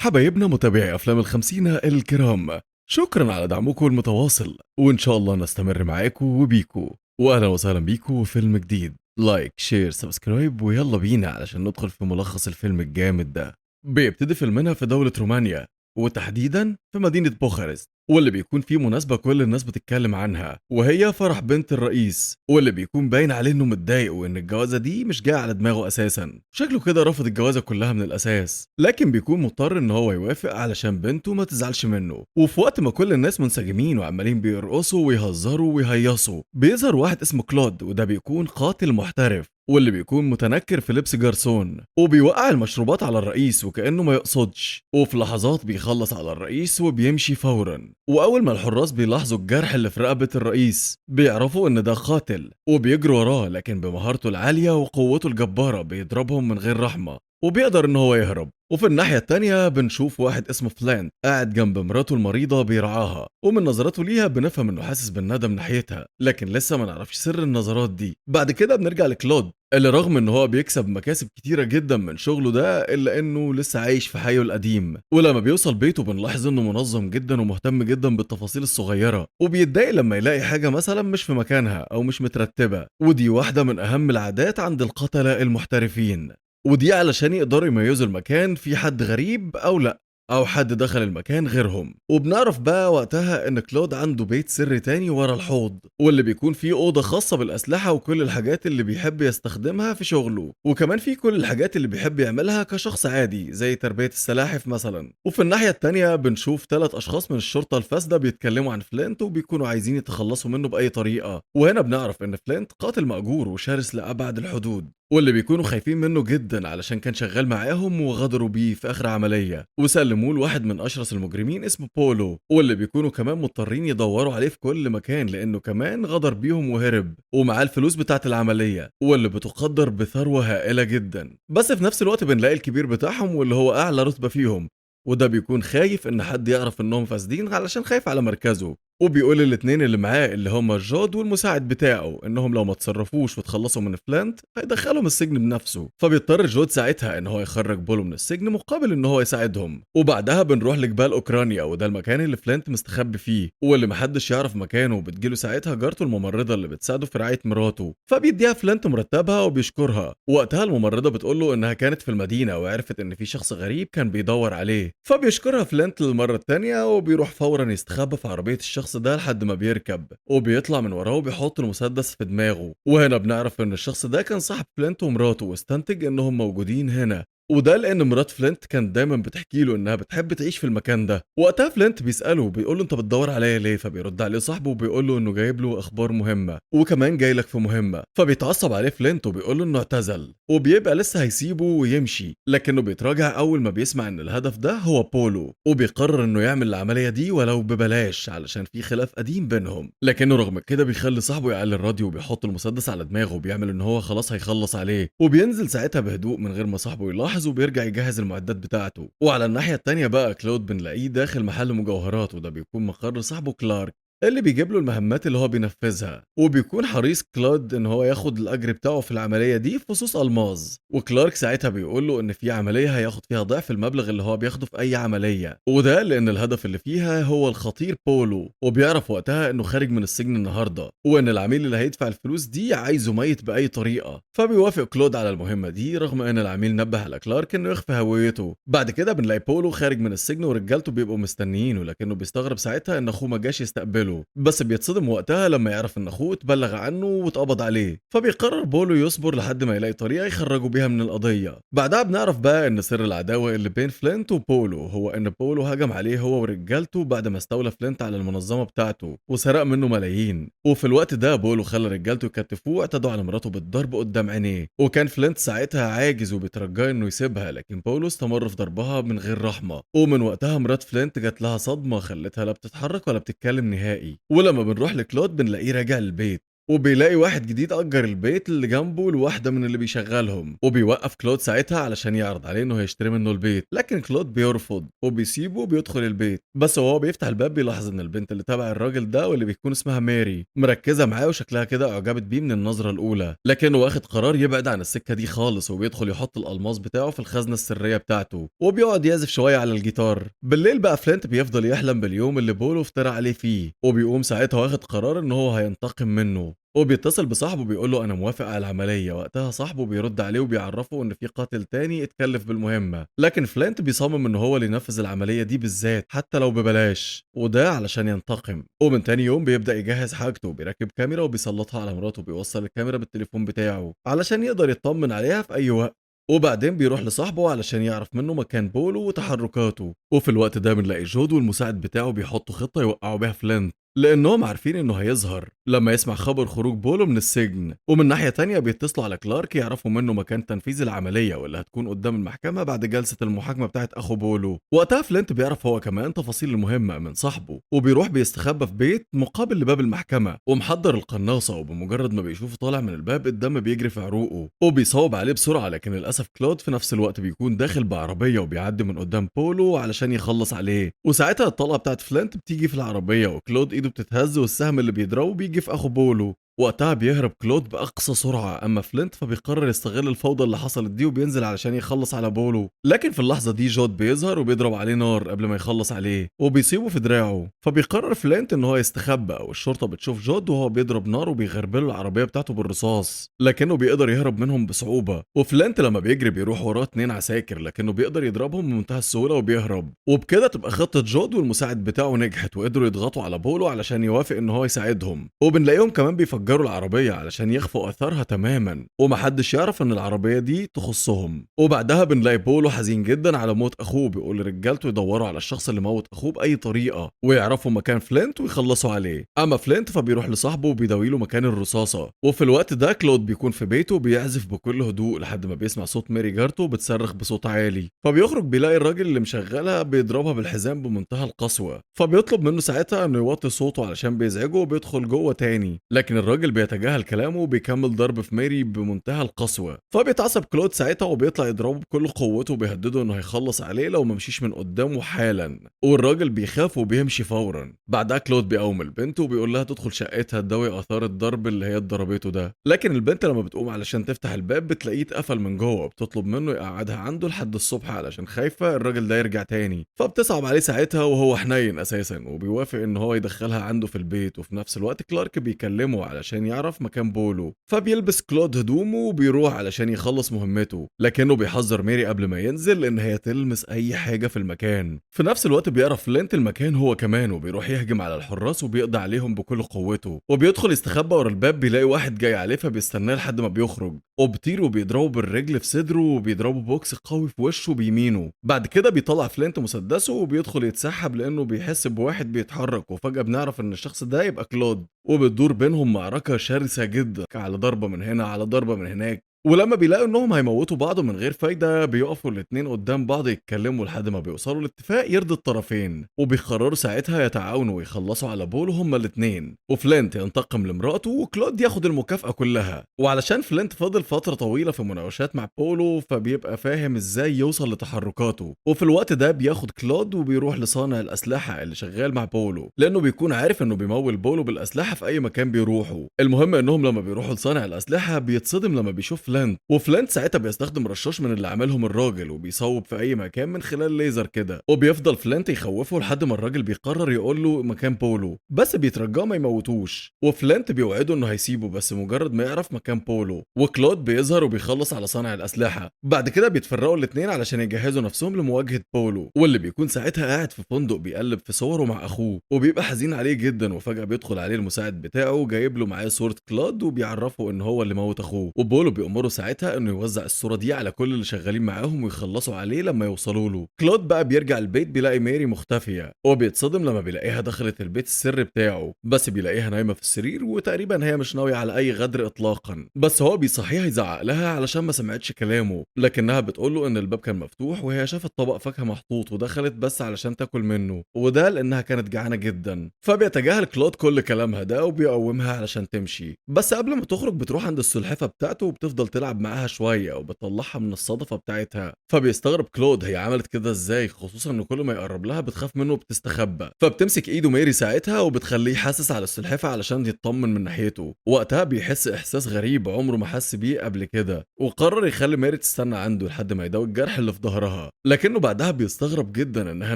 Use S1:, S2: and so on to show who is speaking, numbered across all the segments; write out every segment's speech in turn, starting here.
S1: حبايبنا متابعي أفلام الخمسين الكرام، شكرا على دعمكم المتواصل، وإن شاء الله نستمر معاكم وبيكم. وأهلا وسهلا بيكم في فيلم جديد. لايك شير سبسكرايب ويلا بينا علشان ندخل في ملخص الفيلم الجامد ده. بيبتدي فيلمنا في دولة رومانيا، وتحديدا في مدينة بوخارست، واللي بيكون فيه مناسبة كل الناس بتتكلم عنها، وهي فرح بنت الرئيس، واللي بيكون باين عليه انه متضايق وان الجوازة دي مش جاية على دماغه اساسا. شكله كده رافض الجوازة كلها من الاساس، لكن بيكون مضطر ان هو يوافق علشان بنته ما تزعلش منه. وفي وقت ما كل الناس منسجمين وعمالين بيرقصوا ويهزروا ويهيصوا، بيظهر واحد اسمه كلود، وده بيكون قاتل محترف، واللي بيكون متنكر في لبس جرسون، وبيوقع المشروبات على الرئيس وكأنه ما يقصدش، وفي لحظات بيخلص على الرئيس وبيمشي فورا. وأول ما الحراس بيلاحظوا الجرح اللي في رقبة الرئيس، بيعرفوا إن ده قاتل، وبيجروا وراه، لكن بمهارته العالية وقوته الجبارة بيضربهم من غير رحمة، وبيقدر إن هو يهرب. وفي الناحية التانية بنشوف واحد اسمه فلانت قاعد جنب مراته المريضة بيرعاها، ومن نظراته ليها بنفهم انه حاسس بالندم ناحيتها، لكن لسه ما نعرفش سر النظرات دي. بعد كده بنرجع لكلود، اللي رغم ان هو بيكسب مكاسب كتيرة جدا من شغله ده، الا انه لسه عايش في حيه القديم. ولما بيوصل بيته بنلاحظ انه منظم جدا ومهتم جدا بالتفاصيل الصغيرة، وبيتضايق لما يلاقي حاجة مثلا مش في مكانها او مش مترتبة، ودي واحدة من اهم العادات عند القتلة المحترفين. ودي علشان يقدروا يميزوا المكان في حد غريب أو لأ، أو حد دخل المكان غيرهم. وبنعرف بقى وقتها إن كلود عنده بيت سري تاني ورا الحوض، واللي بيكون فيه أوضة خاصة بالأسلحة وكل الحاجات اللي بيحب يستخدمها في شغله، وكمان فيه كل الحاجات اللي بيحب يعملها كشخص عادي زي تربية السلاحف مثلا. وفي الناحية التانية بنشوف 3 أشخاص من الشرطة الفاسدة بيتكلموا عن فلينت وبيكونوا عايزين يتخلصوا منه بأي طريقة. وهنا بنعرف إن فلينت قاتل مأجور وشرس لأبعد الحدود، واللي بيكونوا خايفين منه جدا علشان كان شغال معاهم وغدروا بيه في اخر عمليه، وسلموه لواحد من اشرس المجرمين اسمه بولو، واللي بيكونوا كمان مضطرين يدوروا عليه في كل مكان لانه كمان غدر بيهم وهرب، ومعاه الفلوس بتاعه العمليه واللي بتقدر بثروه هائله جدا. بس في نفس الوقت بنلاقي الكبير بتاعهم واللي هو اعلى رتبه فيهم، وده بيكون خايف ان حد يعرف انهم فاسدين علشان خايف على مركزه. وبيقول الاتنين اللي معاه اللي هما جود والمساعد بتاعه انهم لو ما تصرفوش وتخلصوا من فلانت هيدخلهم السجن بنفسه. فبيضطر جود ساعتها ان هو يخرج بولو من السجن مقابل ان هو يساعدهم. وبعدها بنروح لجبال اوكرانيا، وده المكان اللي فلانت مستخبي فيه واللي محدش يعرف مكانه، وبتجيله ساعتها جارته الممرضه اللي بتساعده في رعايه مراته، فبيديها فلانت مرتبها وبيشكرها. وقتها الممرضه بتقول له انها كانت في المدينه وعرفت ان في شخص غريب كان بيدور عليه، فبيشكرها فلانت للمره الثانيه، وبيروح فورا يستخبى في عربيه الشخص ده لحد ما بيركب، وبيطلع من وراه وبيحط المسدس في دماغه. وهنا بنعرف ان الشخص ده كان صاحب فلينت ومراته، واستنتج انهم موجودين هنا، وده لان مرات فلينت كانت دايما بتحكي له انها بتحب تعيش في المكان ده. وقتها فلينت بيساله بيقول له انت بتدور عليا ليه، فبيرد عليه صاحبه وبيقول له انه جايب له اخبار مهمه وكمان جاي لك في مهمه. فبيتعصب عليه فلينت وبيقول له انه اعتزل، وبيبقى لسه هيسيبه ويمشي، لكنه بيتراجع اول ما بيسمع ان الهدف ده هو بولو، وبيقرر انه يعمل العمليه دي ولو ببلاش علشان في خلاف قديم بينهم. لكنه رغم كده بيخلي صاحبه يعلي الراديو وبيحط المسدس على دماغه وبيعمل ان هو خلاص هيخلص عليه، وبينزل ساعتها بهدوء من غير ما صاحبه يلاحظ، وبيرجع يجهز المعدات بتاعته. وعلى الناحيه التانيه بقى كلود بنلاقيه داخل محل مجوهرات، وده بيكون مقر صاحبه كلارك اللي بيجيب له المهمات اللي هو بينفذها، وبيكون حريص كلود ان هو ياخد الاجر بتاعه في العمليه دي في فصوص الماظ. وكلارك ساعتها بيقول له ان في عمليه هياخد فيها ضعف المبلغ اللي هو بياخده في اي عمليه، وده لان الهدف اللي فيها هو الخطير بولو. وبيعرف وقتها انه خارج من السجن النهارده، وان العميل اللي هيدفع الفلوس دي عايزه ميت باي طريقه. فبيوافق كلود على المهمه دي رغم ان العميل نبه على كلارك انه يخفي هويته. بعد كده بنلاقي بولو خارج من السجن ورجالته بيبقوا مستنيينه، لكنه بيستغرب ساعتها ان اخوه ما جاش يستقبله، بس بيتصدم وقتها لما يعرف ان اخوه اتبلغ عنه واتقبض عليه. فبيقرر بولو يصبر لحد ما يلاقي طريقه يخرجوا بيها من القضيه. بعدها بنعرف بقى ان سر العداوه اللي بين فلينت وبولو هو ان بولو هجم عليه هو ورجالته بعد ما استولى فلينت على المنظمه بتاعته وسرق منه ملايين. وفي الوقت ده بولو خلى رجالته يكتفوه واعتدوا على مراته بالضرب قدام عينيه، وكان فلينت ساعتها عاجز وبيترجاه انه يسيبها، لكن بولو استمر في ضربها من غير رحمه. ومن وقتها مرات فلينت جات لها صدمه خلتها لا بتتحرك ولا بتتكلم نهائي. ولما بنروح لكلود بنلاقيه راجع البيت، وبيلاقي واحد جديد أجر البيت اللي جنبه لواحدة من اللي بيشغلهم، وبيوقف كلود ساعتها علشان يعرض عليه إنه هيشتري منه البيت، لكن كلود بيرفض وبيسيبه وبيدخل البيت. بس وهو بيفتح الباب بيلاحظ إن البنت اللي تبع الراجل ده واللي بيكون اسمها ماري مركزة معاه وشكلها كده أعجبت بيه من النظرة الأولى، لكنه واخد قرار يبعد عن السكة دي خالص وبيدخل يحط الألماس بتاعه في الخزنة السرية بتاعته وبيقعد يعزف شوية على الجيتار. بالليل بقى فلينت بيفضل يحلم باليوم اللي بولو افترى عليه فيه، وبيقوم ساعتها واخد قرار إن هو هينتقم منه، وبيتصل بصاحبه بيقول له أنا موافق على العملية. وقتها صاحبه بيرد عليه وبيعرفه إن في قاتل تاني اتكلف بالمهمة، لكن فلينت بيصمم إن هو اللي ينفذ العملية دي بالذات حتى لو ببلاش، وده علشان ينتقم. ومن تاني يوم بيبدأ يجهز حاجته وبيركب كاميرا وبيسلطها على مراته وبيوصل الكاميرا بالتليفون بتاعه علشان يقدر يطمن عليها في أي وقت. وبعدين بيروح لصاحبه علشان يعرف منه مكان بولو وتحركاته، وفي الوقت ده بنلاقي جود والمساعد بتاعه بيحطوا خطة يوقعوا بيها فلينت، لأنهم عارفين إنه هيظهر لما يسمع خبر خروج بولو من السجن. ومن ناحية تانية بيتصلوا على كلارك يعرفوا منه مكان تنفيذ العملية واللي هتكون قدام المحكمة بعد جلسة المحاكمة بتاعت أخو بولو. وقتها فلينت بيعرف هو كمان تفاصيل المهمة من صاحبه، وبيروح بيستخبى في بيت مقابل لباب المحكمة ومحضر القناصة، وبمجرد ما بيشوفه طالع من الباب الدم بيجري في عروقه وبيصوب عليه بسرعة. لكن للأسف كلود في نفس الوقت بيكون داخل بعربية وبيعدي من قدام بولو علشان يخلص عليه، وساعتها الطلقة بتاعت فلينت بتيجي في العربية وكلود إيده بتتهز والسهم اللي بيضربه بيجي في أخو بولو. وقتها بيهرب كلود بأقصى سرعة، أما فلينت فبيقرر يستغل الفوضى اللي حصلت دي وبينزل علشان يخلص على بولو. لكن في اللحظة دي جود بيظهر وبيضرب عليه نار قبل ما يخلص عليه وبيصيبه في دراعه، فبيقرر فلينت إن هو يستخبى، والشرطة بتشوف جود وهو بيضرب نار وبيغربله العربية بتاعته بالرصاص، لكنه بيقدر يهرب منهم بصعوبة. وفلينت لما بيجري بيروح وراه 2 عساكر لكنه بيقدر يضربهم بمنتهى السهولة وبيهرب. وبكده تبقى خطة جود والمساعد بتاعه نجحت وقدروا يضغطوا على بولو علشان يوافق إن هو يساعدهم. وبنلاقيهم كمان بيفجروا العربية علشان يخفوا أثرها تماما ومحدش يعرف إن العربية دي تخصهم. وبعدها بنلاقي بولو حزين جدا على موت أخوه، بيقول لرجالته يدوروا على الشخص اللي موت أخوه بأي طريقة ويعرفوا مكان فلينت ويخلصوا عليه. أما فلينت فبيروح لصاحبه وبيداويله مكان الرصاصة. وفي الوقت ده كلود بيكون في بيته بيعزف بكل هدوء لحد ما بيسمع صوت ماري جارته بتصرخ بصوت عالي، فبيخرج بيلاقي الراجل اللي مشغلها بيضربها بالحزام بمنتهى القسوة، فبيطلب منه ساعتها انه يوطي صوته علشان بيزعجه وبيدخل جوه تاني. لكن الراجل بيتجاهل كلامه وبيكمل ضرب في ماري بمنتهى القسوة، فبيتعصب كلود ساعتها وبيطلع يضربه بكل قوته وبيهدده انه هيخلص عليه لو ما مشيش من قدامه حالا. والراجل بيخاف وبيمشي فورا. بعدها كلود بيقوم البنت وبيقول لها تدخل شقتها تداوي اثار الضرب اللي هي ضربته ده، لكن البنت لما بتقوم علشان تفتح الباب بتلاقيه اتقفل من جوه، بتطلب منه يقعدها عنده لحد الصبح علشان خايفه الراجل ده يرجع تاني. فبتصعب عليه ساعتها وهو حنين اساسا وبيوافق ان هو يدخلها عنده في البيت. وفي نفس الوقت كلارك بيكلمه علشان يعرف مكان بولو، فبيلبس كلود هدومه وبيروح علشان يخلص مهمته، لكنه بيحذر ميري قبل ما ينزل ان هي تلمس اي حاجه في المكان. في نفس الوقت بيعرف فلينت المكان هو كمان وبيروح يهجم على الحراس وبيقضي عليهم بكل قوته، وبيدخل يستخبى ورا الباب بيلاقي واحد جاي عليه فبيستناه لحد ما بيخرج وبيطير وبيضربه بالرجل في صدره وبيضربه بوكس قوي في وشه بيمينه. بعد كده بيطلع فلينت مسدسه وبيدخل يتسحب لانه بيحس بواحد بيتحرك، وفجاه بنعرف ان الشخص ده يبقى كلود، وبتدور بينهم معركه شرسه جدا على ضربه من هنا على ضربه من هناك. ولما بيلاقوا انهم هيموتوا بعض من غير فايده بيقفوا الاتنين قدام بعض يتكلموا لحد ما بيوصلوا لاتفاق يرضي الطرفين، وبيقرروا ساعتها يتعاونوا ويخلصوا على بولو هما الاتنين، وفلينت ينتقم لمراته وكلود ياخد المكافأة كلها. وعلشان فلينت فضل فترة طويلة في مناوشات مع بولو فبيبقى فاهم ازاي يوصل لتحركاته. وفي الوقت ده بياخد كلود وبيروح لصانع الأسلحة اللي شغال مع بولو لأنه بيكون عارف انه بيمول بولو بالأسلحة في أي مكان بيروحوا. المهم انهم لما بيروحوا لصانع الأسلحة بيتصدم لما بيشوف فلينت، وفلينت ساعتها بيستخدم رشاش من اللي عاملهم الراجل وبيصوب في اي مكان من خلال ليزر كده، وبيفضل فلينت يخوفه لحد ما الراجل بيقرر يقول له مكان بولو بس بيترجاه ما يموتوش. وفلينت بيوعده انه هيسيبه بس مجرد ما يعرف مكان بولو. وكلود بيظهر وبيخلص على صانع الاسلحه. بعد كده بيتفرقوا الاثنين علشان يجهزوا نفسهم لمواجهه بولو، واللي بيكون ساعتها قاعد في فندق بيقلب في صوره مع اخوه وبيبقى حزين عليه جدا. وفجاه بيدخل عليه المساعد بتاعه جايب له معاه صوره كلود وبيعرفه ان هو اللي موت اخوه، وبولو بيأمره بيقرروا ساعتها انه يوزع الصورة دي على كل اللي شغالين معاهم ويخلصوا عليه لما يوصلوا له. كلود بقى بيرجع البيت بيلاقي ميري مختفية، وبيتصدم لما بيلاقيها دخلت البيت السري بتاعه، بس بيلاقيها نايمة في السرير وتقريبا هي مش ناوية على اي غدر اطلاقا. بس هو بيصحيها يزعق لها علشان ما سمعتش كلامه، لكنها بتقوله ان الباب كان مفتوح وهي شافت طبق فاكهة محطوط ودخلت بس علشان تاكل منه، وده لانها كانت جعانة جدا. فبيتجاهل كلود كل كلامها ده وبيقومها علشان تمشي، بس قبل ما تخرج بتروح عند السلحفة بتاعته وبتفضل تلعب معاها شوية وبتطلعها من الصدفة بتاعتها. فبيستغرب كلود هي عملت كده ازاي، خصوصا ان كل ما يقرب لها بتخاف منه وبتستخبى. فبتمسك ايده ميري ساعتها وبتخليه حاسس على السلحفة علشان يطمن من ناحيته. وقتها بيحس احساس غريب عمره ما حس بيه قبل كده، وقرر يخلي ميري تستنى عنده لحد ما يداوي الجرح اللي في ظهرها، لكنه بعدها بيستغرب جدا انها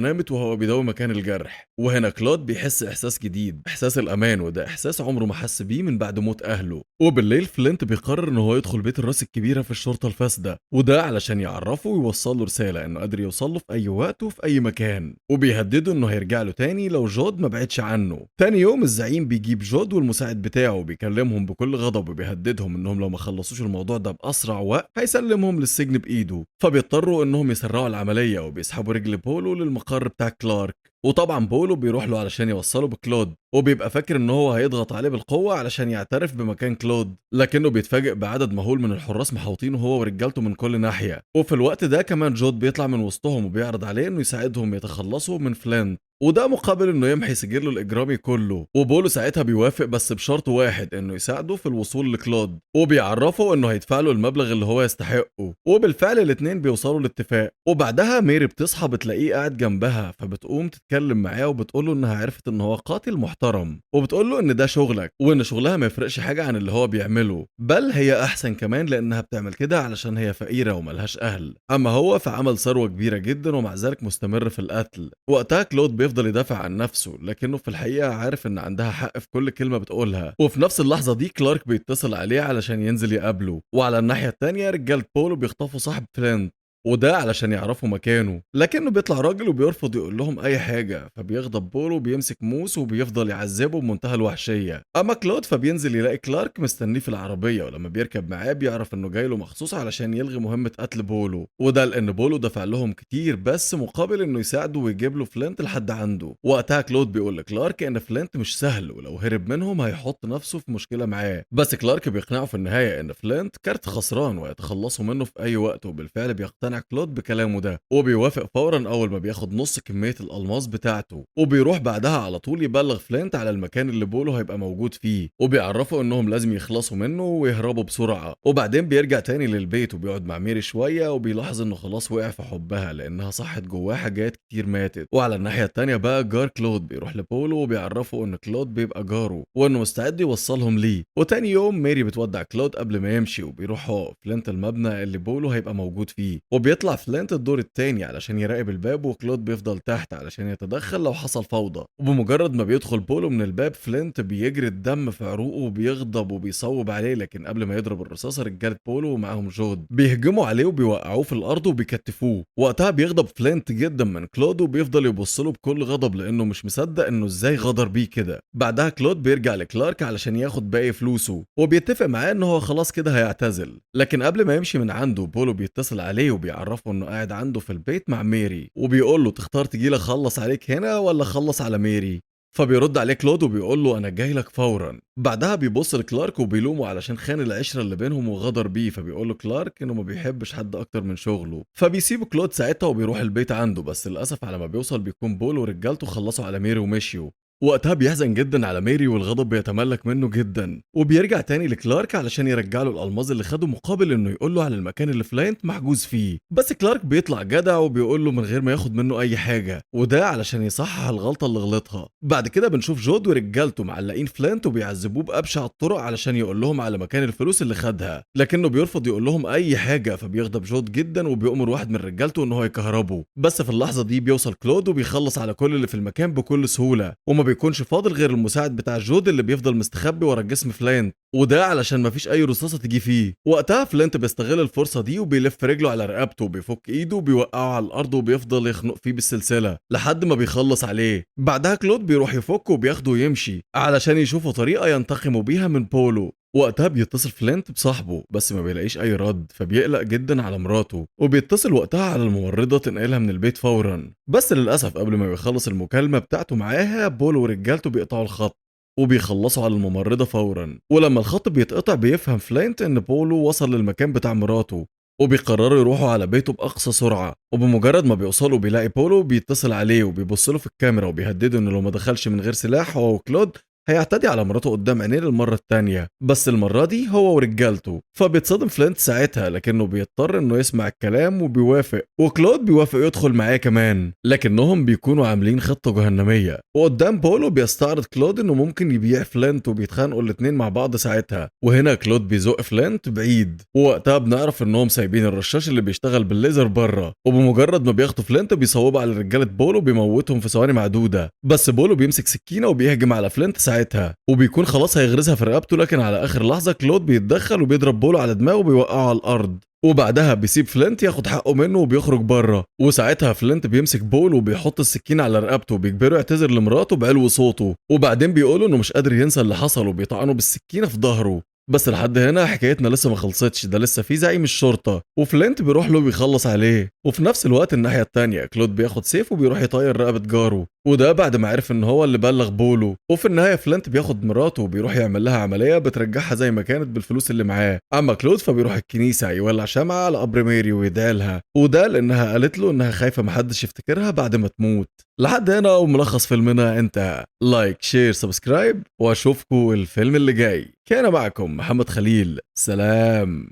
S1: نامت وهو بيداوي مكان الجرح. وهنا كلود بيحس احساس جديد، احساس الامان، وده احساس عمره ما حس بيه من بعد موت اهله. وبالليل فلينت بيقرر ان هو يدخل بيت الراس الكبيره في الشرطه الفاسده، وده علشان يعرفه ويوصل له رساله انه قادر يوصل له في اي وقت وفي اي مكان، وبيهدده انه هيرجع له تاني لو جود ما بعدش عنه. تاني يوم الزعيم بيجيب جود والمساعد بتاعه وبيكلمهم بكل غضب وبيهددهم انهم لو ما خلصوش الموضوع ده باسرع وقت هيسلمهم للسجن بايده. فبيضطروا انهم يسرعوا العمليه وبيسحبوا رجل بولو للمقر بتاع كلارك. وطبعا بولو بيروح له علشان يوصله بكلود، وبيبقى فاكر ان هو هيضغط عليه بالقوه علشان يعترف بمكان كلود، لكنه بيتفاجئ بعدد مهول من الحراس محاوطينه هو ورجالته من كل ناحيه. وفي الوقت ده كمان جود بيطلع من وسطهم وبيعرض عليه انه يساعدهم يتخلصوا من فلينت، وده مقابل انه يمحي سجله الاجرامي كله. وبولو ساعتها بيوافق بس بشرط واحد، انه يساعده في الوصول لكلود، وبيعرفه انه هيدفع له المبلغ اللي هو يستحقه. وبالفعل الاتنين بيوصلوا لاتفاق. وبعدها ميري بتصحى بتلاقيه قاعد جنبها، فبتقوم تتكلم معاه وبتقوله انها عرفت ان هو قاتل محترم، وبتقوله ان ده شغلك وان شغلها ما يفرقش حاجه عن اللي هو بيعمله، بل هي احسن كمان لانها بتعمل كده علشان هي فقيره وملهاش اهل، اما هو فعمل ثروه كبيره جدا ومع ذلك مستمر في القتل. وقتها كلود بيفضل يدافع عن نفسه، لكنه في الحقيقه عارف ان عندها حق في كل كلمه بتقولها. وفي نفس اللحظه دي كلارك بيتصل عليه علشان ينزل يقابله، وعلى الناحيه التانيه رجاله بولو بيخطفوا صاحب فلينت، وده علشان يعرفوا مكانه، لكنه بيطلع راجل وبيرفض يقول لهم اي حاجه. فبيغضب بولو وبيمسك موس وبيفضل يعذبه بمنتهى الوحشيه. اما كلود فبينزل يلاقي كلارك مستنيه في العربيه، ولما بيركب معاه بيعرف انه جاي له مخصوص علشان يلغي مهمه قتل بولو، وده لان بولو دفع لهم كتير بس مقابل انه يساعده ويجيب له فلينت لحد عنده. وقتها كلود بيقول لكلارك ان فلينت مش سهل، ولو هرب منهم هيحط نفسه في مشكله معاه، بس كلارك بيقنعه في النهايه ان فلينت كارت خسران ويتخلصوا منه في اي وقت. وبالفعل بيقتنع كلود بكلامه ده وبيوافق فورا اول ما بياخد نص كميه الالماس بتاعته، وبيروح بعدها على طول يبلغ فلينت على المكان اللي بولو هيبقى موجود فيه، وبيعرفوا انهم لازم يخلصوا منه ويهربوا بسرعه. وبعدين بيرجع تاني للبيت وبيقعد مع ميري شويه، وبيلاحظ انه خلاص وقع في حبها لانها صحت جواه حاجات كتير ماتت. وعلى الناحيه التانيه بقى جار كلود بيروح لبولو وبيعرفه ان كلود بيبقى جاره وانه مستعد يوصلهم ليه. وتاني يوم ميري بتودع كلود قبل ما يمشي، وبيروح هو فلينت المبنى اللي بولو هيبقى موجود فيه، وبيطلع فلينت الدور التاني علشان يراقب الباب، وكلود بيفضل تحت علشان يتدخل لو حصل فوضى. وبمجرد ما بيدخل بولو من الباب فلينت بيجري الدم في عروقه وبيغضب وبيصوب عليه، لكن قبل ما يضرب الرصاصه رجاله بولو ومعاهم جود بيهجموا عليه وبيوقعوه في الارض وبيكتفوه. وقتها بيغضب فلينت جدا من كلود وبيفضل يبص له بكل غضب لانه مش مصدق انه ازاي غدر بيه كده. بعدها كلود بيرجع لكلارك علشان ياخد باقي فلوسه، وبيتفق معاه ان هو خلاص كده هيعتزل. لكن قبل ما يمشي من عنده بولو بيتصل عليه وبيعرفه انه قاعد عنده في البيت مع ميري، وبيقول له تختار تجي لي اخلص عليك هنا ولا اخلص على ميري؟ فبيرد عليه كلود وبيقول له انا جاي لك فورا. بعدها بيبص لكلارك وبيلومه علشان خان العشره اللي بينهم وغدر بيه، فبيقول له كلارك انه ما بيحبش حد اكتر من شغله. فبيسيبه كلود ساعتها وبيروح البيت عنده، بس للاسف على ما بيوصل بيكون بول ورجالته خلصوا على ميري ومشيوا. وقتها بيحزن جدا على ميري والغضب بيتملك منه جدا، وبيرجع تاني لكلارك علشان يرجع له الالماظ اللي خده مقابل انه يقول له على المكان اللي فلينت محجوز فيه. بس كلارك بيطلع جدع وبيقول له من غير ما ياخد منه اي حاجه، وده علشان يصحح الغلطه اللي غلطها. بعد كده بنشوف جود ورجالته معلقين فلينت وبيعذبوه بابشع الطرق علشان يقول لهم على مكان الفلوس اللي خدها، لكنه بيرفض يقول لهم اي حاجه. فبيغضب جود جدا وبيأمر واحد من رجالته ان هو يكهربه، بس في اللحظه دي بيوصل كلود وبيخلص على كل اللي في المكان بكل سهوله، وما بيكونش فاضل غير المساعد بتاع جود اللي بيفضل مستخبي ورا جسم فلينت، وده علشان مفيش اي رصاصه تيجي فيه. وقتها فلينت بيستغل الفرصه دي وبيلف رجله على رقبته وبيفك ايده وبيوقعه على الارض وبيفضل يخنق فيه بالسلسله لحد ما بيخلص عليه. بعدها كلود بيروح يفكه وبياخده ويمشي علشان يشوفوا طريقه ينتقموا بيها من بولو، وقتها بيتصل فلينت بصاحبه بس ما بيلاقيش اي رد، فبيقلق جدا على مراته وبيتصل وقتها على الممرضة تنقلها من البيت فورا. بس للأسف قبل ما يخلص المكالمة بتاعته معاها، بول ورجالته بيقطعوا الخط وبيخلصوا على الممرضة فورا. ولما الخط بيتقطع بيفهم فلينت ان بولو وصل للمكان بتاع مراته، وبيقرروا يروحوا على بيته بأقصى سرعة. وبمجرد ما بيوصلوا بيلاقي بولو بيتصل عليه وبيبص له في الكاميرا وبيهدده انه لو ما دخلش من غير سلاح هو وكلود هيعتدي على مراته قدام عينيه للمرة التانية، بس المرة دي هو ورجالته. فبيتصدم فلينت ساعتها لكنه بيضطر انه يسمع الكلام وبيوافق، وكلود بيوافق يدخل معاه كمان، لكنهم بيكونوا عاملين خطة جهنمية. وقدام بولو بيستعرض كلود انه ممكن يبيع فلينت وبيتخانقوا الاتنين مع بعض ساعتها. وهنا كلود بيزق فلينت بعيد، ووقتها بنعرف انهم سايبين الرشاش اللي بيشتغل بالليزر بره. وبمجرد ما بياخدوا فلينت بيصوبوا على رجالة بولو بيموتهم في ثواني معدودة. بس بولو بيمسك سكينة وبيهجم على فلينت ساعتها وبيكون خلاص هيغرزها في رقبته، لكن على اخر لحظه كلود بيتدخل وبيضرب بولو على دماغه وبيوقعه على الارض. وبعدها بيسيب فلينت ياخد حقه منه وبيخرج بره. وساعتها فلينت بيمسك بول وبيحط السكين على رقبته وبيجبره يعتذر لمراته بعلو صوته، وبعدين بيقوله انه مش قادر ينسى اللي حصل وبيطعنه بالسكينه في ظهره. بس لحد هنا حكايتنا لسه ما خلصتش، ده لسه في زعيم الشرطه وفلينت بيروح له بيخلص عليه. وفي نفس الوقت الناحيه التانيه كلود بياخد سيف وبيروح يطير رقبه جاره، وده بعد ما عرف ان هو اللي بلغ بولو. وفي النهايه فلينت بياخد مراته وبيروح يعمل لها عمليه بترجعها زي ما كانت بالفلوس اللي معاه. اما كلود فبيروح الكنيسه يولع شمعه على قبر ميري ويدعي لها، وده لانها قالت له انها خايفه محدش يفتكرها بعد ما تموت. لحد هنا وملخص فيلمنا انتهى. لايك شير سبسكرايب واشوفكم الفيلم اللي جاي. كان معكم محمد خليل، سلام.